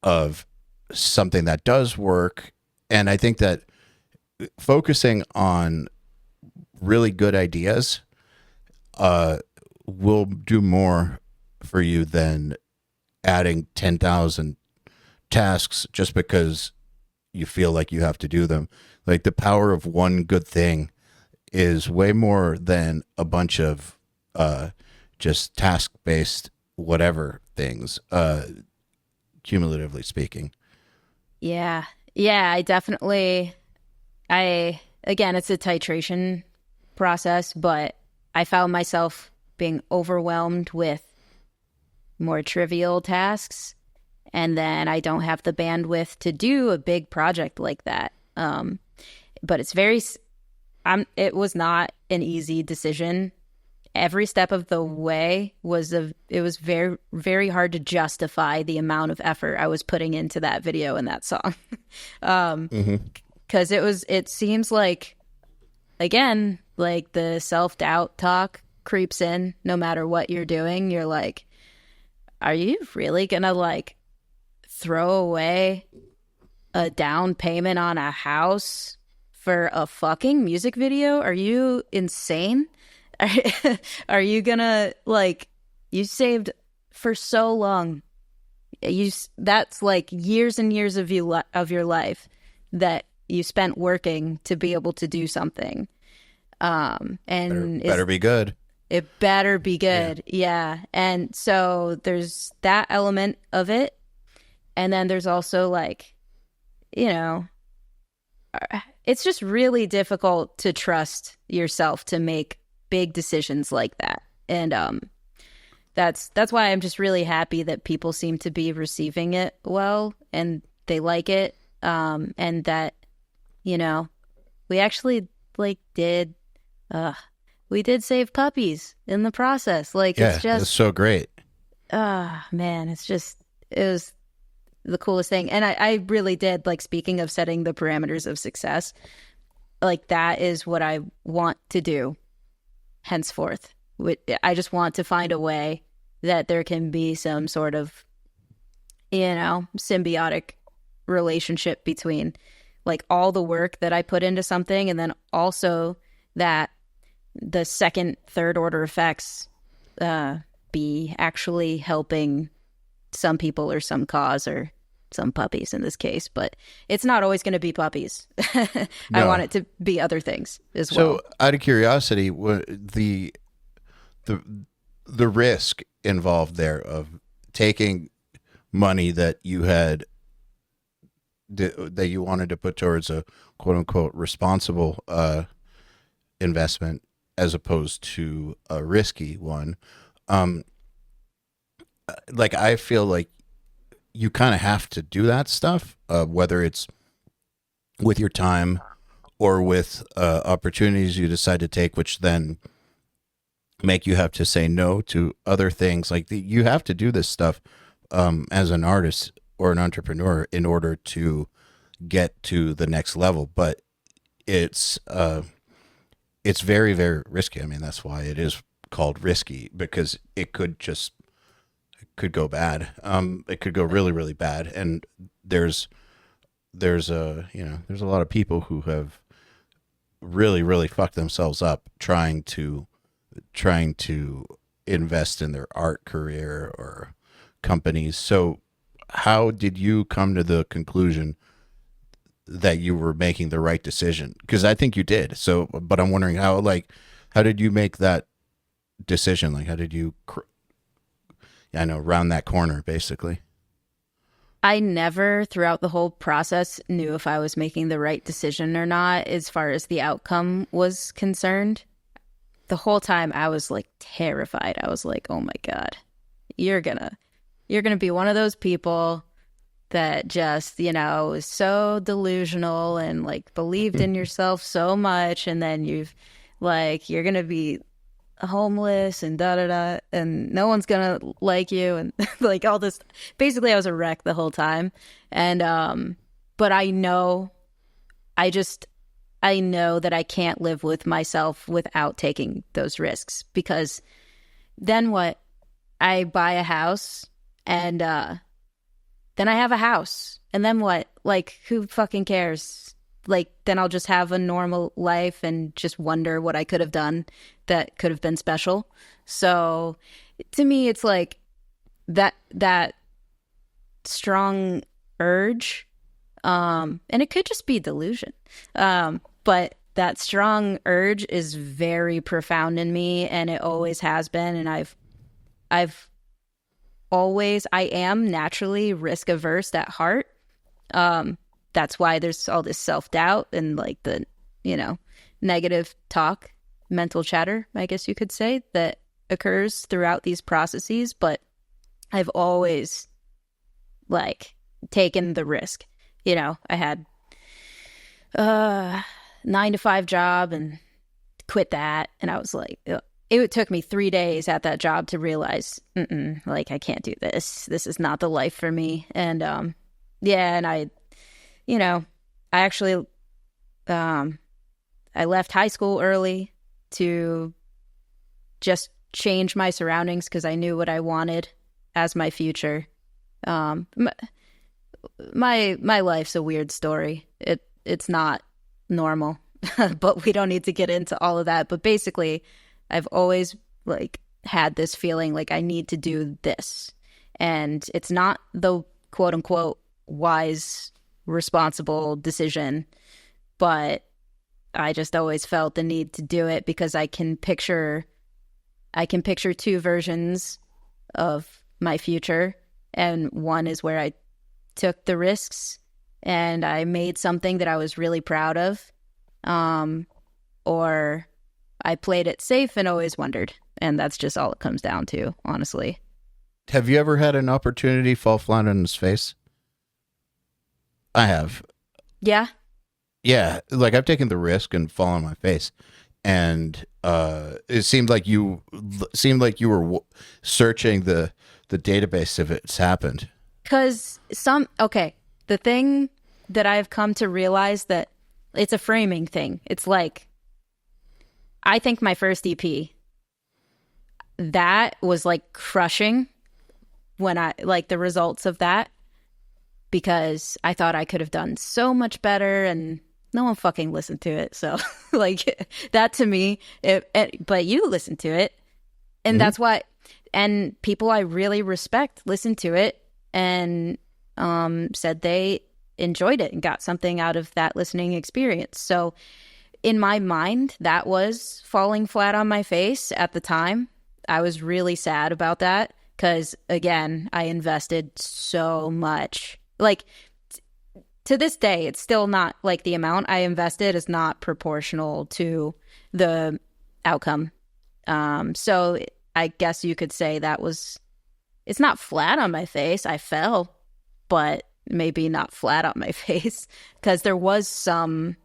S1: of something that does work. And I think that focusing on really good ideas will do more for you than adding 10,000 tasks just because you feel like you have to do them. Like the power of one good thing is way more than a bunch of just task-based whatever things, cumulatively speaking.
S2: Yeah, again, it's a titration process, but I found myself being overwhelmed with more trivial tasks, and then I don't have the bandwidth to do a big project like that. But it was not an easy decision. Every step of the way it was very, very hard to justify the amount of effort I was putting into that video and that song. Because it seems like, again, like the self-doubt talk creeps in no matter what you're doing. You're like, are you really gonna like throw away a down payment on a house for a fucking music video? Are you insane? Are you gonna, like, you saved for so long, that's like years and years of your life that you spent working to be able to do something, and
S1: better be good.
S2: It better be good. Yeah. And so there's that element of it, and then there's also, like, you know, it's just really difficult to trust yourself to make big decisions like that. And that's why I'm just really happy that people seem to be receiving it well and they like it. And that, you know, we actually like we did save puppies in the process. Like,
S1: Yeah,
S2: it's just,
S1: it's so great.
S2: man, it was the coolest thing. And I really did, like, speaking of setting the parameters of success, like, that is what I want to do henceforth. I just want to find a way that there can be some sort of, symbiotic relationship between, like, all the work that I put into something, and then also that the second, third order effects be actually helping some people or some cause or some puppies in this case. But it's not always going to be puppies. I
S1: No.
S2: want it to be other things as well.
S1: So, out of curiosity, the risk involved there of taking money that you had that you wanted to put towards a quote unquote responsible investment as opposed to a risky one. Like, I feel like you kind of have to do that stuff, whether it's with your time or with opportunities you decide to take, which then make you have to say no to other things. Like, you have to do this stuff as an artist or an entrepreneur in order to get to the next level. But it's very, very risky. I mean, that's why it is called risky, because it could go bad. It could go really, really bad. And there's a lot of people who have really, really fucked themselves up trying to invest in their art career or companies. So how did you come to the conclusion that you were making the right decision? Because I think you did. So, but I'm wondering how did you make that decision? Like, how did you, round that corner, basically?
S2: I never, throughout the whole process, knew if I was making the right decision or not as far as the outcome was concerned. The whole time I was, like, terrified. I was like, oh my God, you're gonna be one of those people that just, is so delusional and, like, believed in yourself so much, and then you're gonna be homeless and da-da-da, and no one's gonna like you, and like, all this. Basically, I was a wreck the whole time. And but I know that I can't live with myself without taking those risks, because then what? I buy a house, and then I have a house, and then what? Like, who fucking cares? Like, then I'll just have a normal life and just wonder what I could have done that could have been special. So to me, it's like that strong urge, and it could just be delusion, but that strong urge is very profound in me, and it always has been. And I am naturally risk averse at heart. That's why there's all this self-doubt and, like, the, negative talk, mental chatter, I guess you could say, that occurs throughout these processes. But I've always, like, taken the risk. I had a 9-to-5 job and quit that. And I was like, it took me 3 days at that job to realize, like, I can't do this. This is not the life for me. And, and I actually, I left high school early to just change my surroundings, because I knew what I wanted as my future. My life's a weird story. It's not normal, but we don't need to get into all of that. But basically, I've always, like, had this feeling like I need to do this, and it's not the quote unquote wise, responsible decision, but I just always felt the need to do it, because I can picture two versions of my future, and one is where I took the risks and I made something that I was really proud of, or I played it safe and always wondered. And that's just all it comes down to, honestly.
S1: Have you ever had an opportunity fall flat on his face? I have.
S2: Yeah.
S1: Yeah, like I've taken the risk and fall on my face, and it seemed like you were searching the database if it's happened.
S2: Because the thing that I've come to realize that it's a framing thing. It's like, I think my first EP, that was like crushing when I, like the results of that, because I thought I could have done so much better and no one fucking listened to it. So like that to me, but you listened to it, and that's why, and people I really respect listened to it and said they enjoyed it and got something out of that listening experience. So in my mind, that was falling flat on my face at the time. I was really sad about that because, again, I invested so much. Like, to this day, it's still not, like, the amount I invested is not proportional to the outcome. So I guess you could say that was, it's not flat on my face. I fell, but maybe not flat on my face, because there was some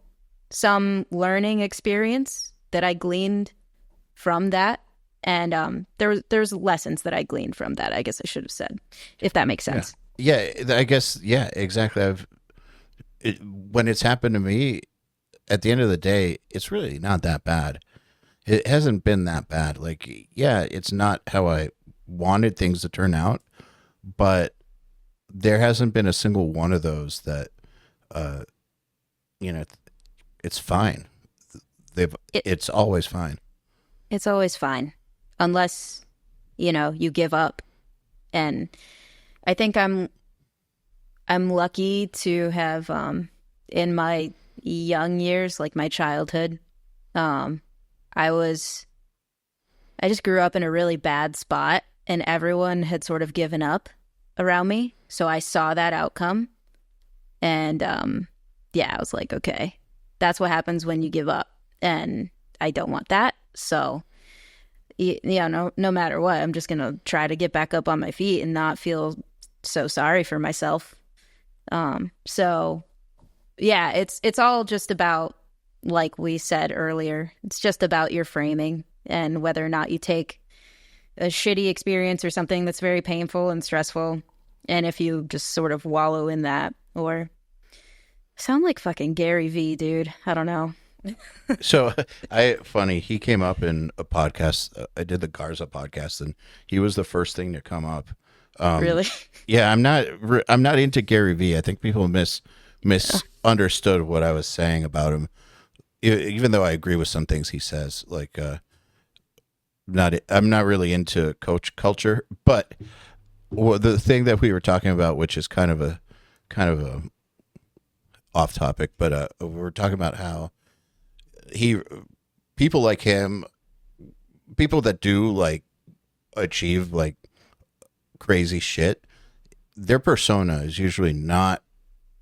S2: learning experience that I gleaned from that. And there's lessons that I gleaned from that, I guess I should have said, if that makes sense.
S1: Yeah, I guess, yeah, exactly. When it's happened to me, at the end of the day, it's really not that bad. It hasn't been that bad. Like, yeah, it's not how I wanted things to turn out, but there hasn't been a single one of those that, it's fine. It's always fine.
S2: It's always fine, unless, you give up. And I think I'm lucky to have, in my young years, like my childhood, I just grew up in a really bad spot, and everyone had sort of given up around me. So I saw that outcome, and I was like, okay, that's what happens when you give up, and I don't want that. So no matter what, I'm just gonna try to get back up on my feet and not feel so sorry for myself. So yeah, it's all just about, like we said earlier, it's just about your framing and whether or not you take a shitty experience or something that's very painful and stressful, and if you just sort of wallow in that, or sound like fucking Gary V, dude. I don't know.
S1: So funny, he came up in a podcast. I did the Garza podcast, and he was the first thing to come up.
S2: Really?
S1: Yeah, I'm not into Gary V. I think people misunderstood what I was saying about him, even though I agree with some things he says. Like, I'm not really into coach culture, but the thing that we were talking about, which is kind of a off topic, but we were talking about how people like him, people that do like achieve like crazy shit, their persona is usually not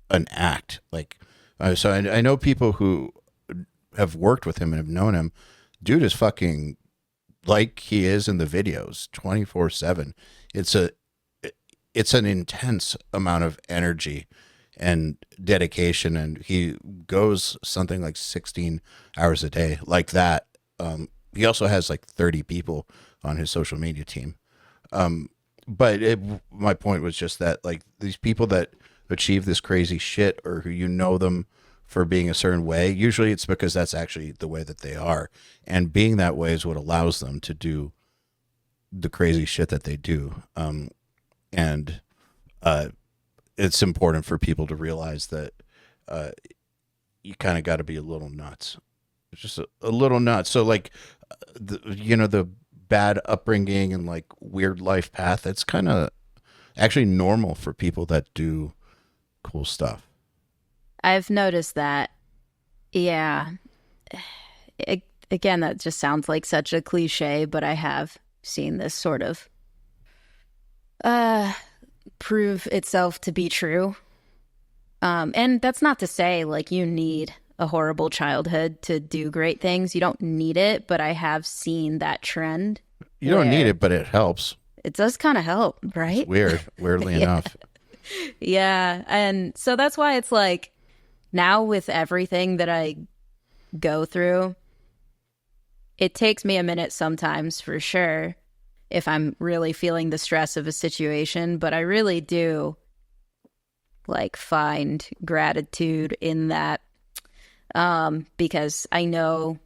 S1: an act. Like, so I know people who have worked with him and have known him. Dude is fucking like he is in the videos 24/7. It's an intense amount of energy and dedication, and he goes something like 16 hours a day like that. He also has like 30 people on his social media team. But my point was just that, like, these people that achieve this crazy shit, or who them for being a certain way, usually it's because that's actually the way that they are, and being that way is what allows them to do the crazy shit that they do. And it's important for people to realize that you kind of got to be a little nuts. It's just a little nuts. So like, the bad upbringing and like weird life path, it's kind of actually normal for people that do cool stuff.
S2: I've noticed that. Yeah. Again, that just sounds like such a cliche, but I have seen this sort of prove itself to be true. And that's not to say like you need a horrible childhood to do great things. You don't need it, but I have seen that trend.
S1: You don't need it, but it helps.
S2: It does kind of help, right?
S1: It's weird, weirdly enough.
S2: Yeah. And so that's why it's like now with everything that I go through, it takes me a minute sometimes for sure if I'm really feeling the stress of a situation, but I really do like find gratitude in that because I know,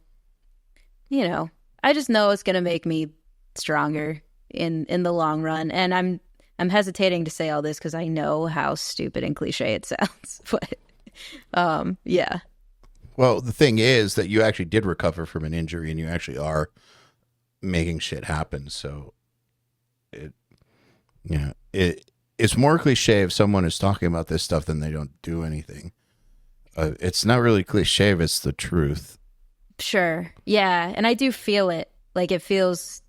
S2: I just know it's going to make me stronger in the long run. And I'm hesitating to say all this because I know how stupid and cliche it sounds, but yeah.
S1: Well, the thing is that you actually did recover from an injury and you actually are making shit happen. So it's more cliche if someone is talking about this stuff than they don't do anything. It's not really cliche if it's the truth. Sure.
S2: Yeah. And I do feel it. Like it feels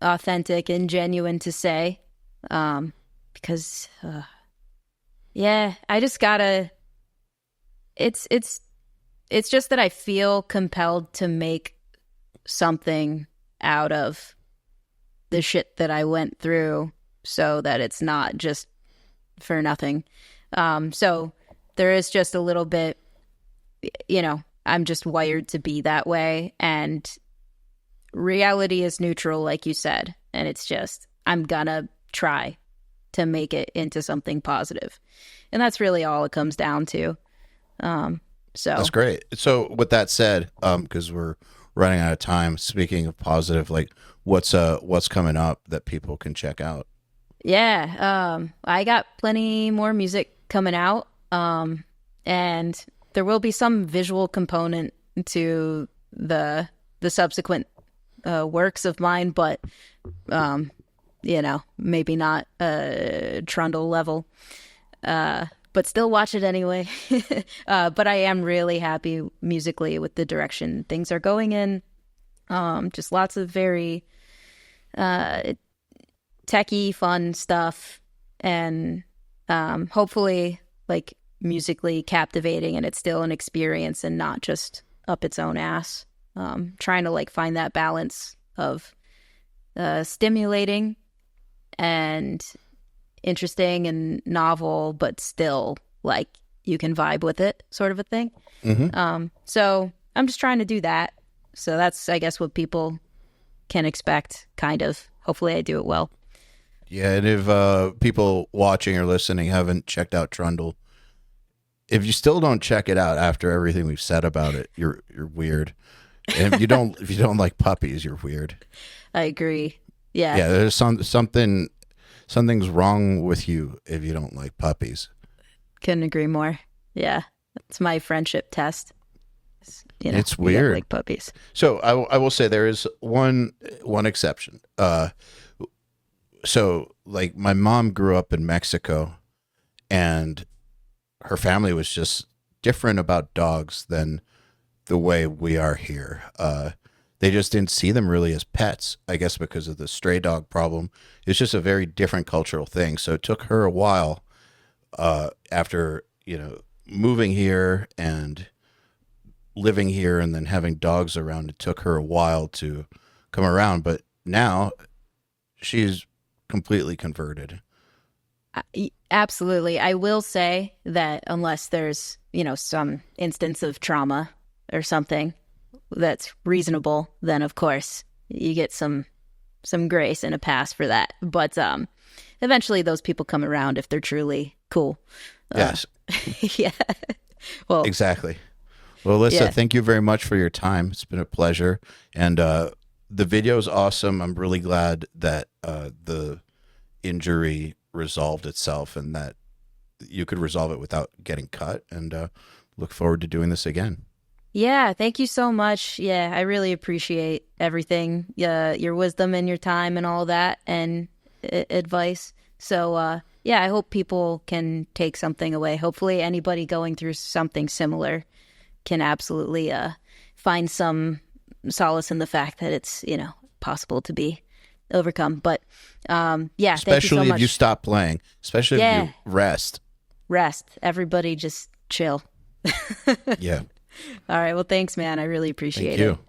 S2: authentic and genuine to say. Because, I just gotta, it's just that I feel compelled to make something out of the shit that I went through so that it's not just for nothing. So there is just a little bit, I'm just wired to be that way. And reality is neutral, like you said. And it's just, I'm gonna try to make it into something positive. And that's really all it comes down to. So
S1: that's great. So with that said, because we're running out of time, speaking of positive, like what's coming up that people can check out?
S2: Yeah. I got plenty more music coming out. And there will be some visual component to the subsequent works of mine, but maybe not Trundle level. But still watch it anyway. But I am really happy musically with the direction things are going in. Just lots of very techie, fun stuff, and hopefully like musically captivating, and it's still an experience and not just up its own ass. Trying to like find that balance of stimulating and interesting and novel, but still like you can vibe with it, sort of a thing.
S1: Mm-hmm.
S2: So I'm just trying to do that. So that's, I guess, what people can expect, kind of. Hopefully I do it well.
S1: Yeah, and if people watching or listening haven't checked out Trundle, if you still don't check it out after everything we've said about it, you're weird. And if you don't like puppies, you're weird.
S2: I agree. Yeah.
S1: Yeah, there's something's wrong with you if you don't like puppies.
S2: Couldn't agree more. Yeah, it's my friendship test.
S1: It's weird.
S2: Like puppies.
S1: So I will say there is one exception. So like my mom grew up in Mexico, and her family was just different about dogs than the way we are here. They just didn't see them really as pets, I guess, because of the stray dog problem. It's just a very different cultural thing. So it took her a while after, moving here and living here and then having dogs around. It took her a while to come around, but now she's completely converted.
S2: Absolutely. I will say that unless there's, some instance of trauma or something that's reasonable, then of course you get some grace and a pass for that. But eventually those people come around if they're truly cool.
S1: Yes.
S2: Yeah. Well,
S1: exactly. Well, Alyssa, thank you very much for your time. It's been a pleasure. And the video is awesome. I'm really glad that the injury resolved itself and that you could resolve it without getting cut, and look forward to doing this again.
S2: Yeah, thank you so much. Yeah, I really appreciate everything, your wisdom and your time and all that, and advice. So, I hope people can take something away. Hopefully anybody going through something similar can absolutely find some solace in the fact that it's, possible to be overcome. But, thank you so much.
S1: Especially if you stop playing, especially if you rest.
S2: Rest. Everybody just chill.
S1: Yeah.
S2: All right. Well, thanks, man. I really appreciate
S1: Thank
S2: it.
S1: you.